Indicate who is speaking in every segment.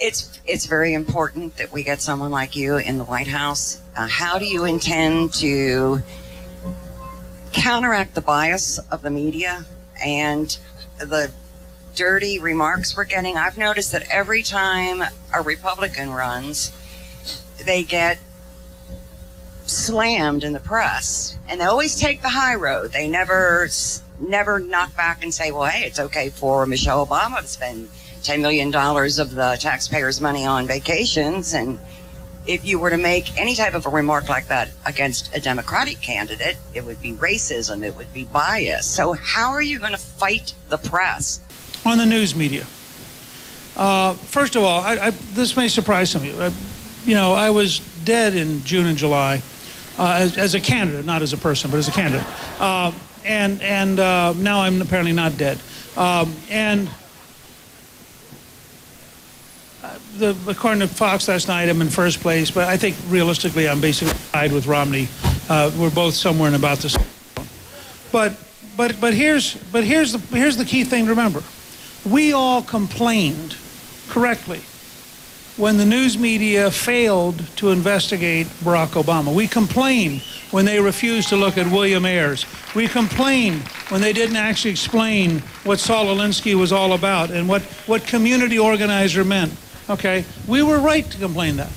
Speaker 1: It's very important that we get someone like you in the White House. How do you intend to counteract the bias of the media and the dirty remarks we're getting? I've noticed that every time a Republican runs, they get slammed in the press, and they always take the high road. They never knock back and say, well, hey, it's okay for Michelle Obama to spend $10 million of the taxpayers' money on vacations. And if you were to make any type of a remark like that against a Democratic candidate, it would be racism, it would be bias. So how are you going to fight the press?
Speaker 2: On the news media. First of all, this may surprise some of you. You know, I was dead in June and July as a candidate, not as a person, but as a candidate. And now I'm apparently not dead. According to Fox last night, I'm in first place, but I think realistically I'm basically tied with Romney. We're both somewhere in about the same zone. But here's the key thing to remember. We all complained correctly when the news media failed to investigate Barack Obama. We complained when they refused to look at William Ayers. We complained when they didn't actually explain what Saul Alinsky was all about and what community organizer meant. Okay, we were right to complain that.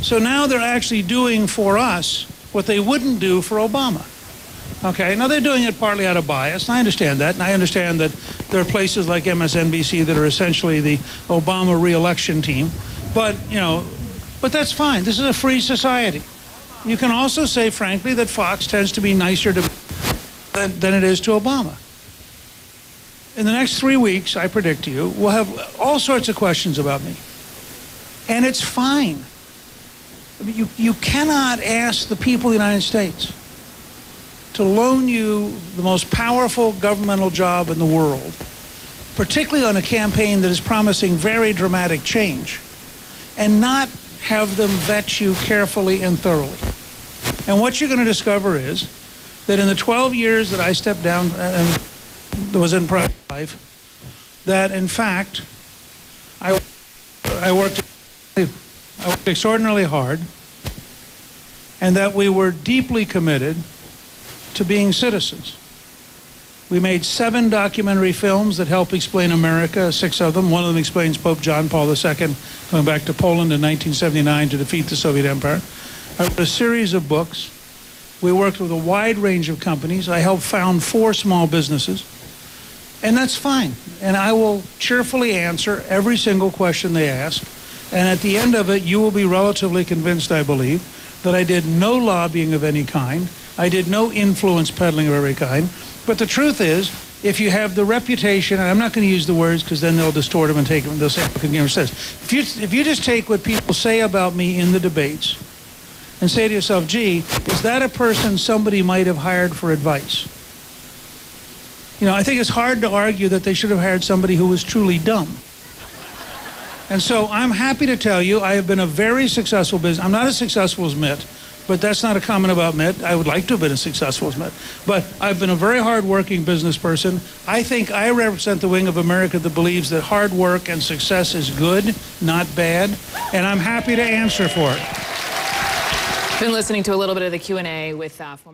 Speaker 2: So now they're actually doing for us what they wouldn't do for Obama. Okay, now they're doing it partly out of bias, and I understand that, and I understand that there are places like MSNBC that are essentially the Obama re-election team, but, you know, but that's fine. This is a free society. You can also say, frankly, that Fox tends to be nicer than it is to Obama. In the next 3 weeks, I predict to you, we'll have all sorts of questions about me. And it's fine. I mean, you cannot ask the people of the United States to loan you the most powerful governmental job in the world, particularly on a campaign that is promising very dramatic change, and not have them vet you carefully and thoroughly. And what you're going to discover is that in the 12 years that I stepped down and was in private life, that in fact, I worked extraordinarily hard, and that we were deeply committed to being citizens. We made 7 documentary films that help explain America, 6 of them. One of them explains Pope John Paul II coming back to Poland in 1979 to defeat the Soviet Empire. I wrote a series of books. We worked with a wide range of companies. I helped found 4 small businesses. And that's fine. And I will cheerfully answer every single question they ask. And at the end of it, you will be relatively convinced, I believe, that I did no lobbying of any kind. I did no influence peddling of every kind. But the truth is, if you have the reputation, and I'm not going to use the words because then they'll distort them and take them, they'll say what Congress says. If you just take what people say about me in the debates and say to yourself, gee, is that a person somebody might have hired for advice? You know, I think it's hard to argue that they should have hired somebody who was truly dumb. And so I'm happy to tell you I have been a very successful business. I'm not as successful as Mitt, but that's not a comment about Mitt. I would like to have been as successful as Mitt. But I've been a very hard-working business person. I think I represent the wing of America that believes that hard work and success is good, not bad, and I'm happy to answer for it.
Speaker 3: Been listening to a little bit of the Q&A with former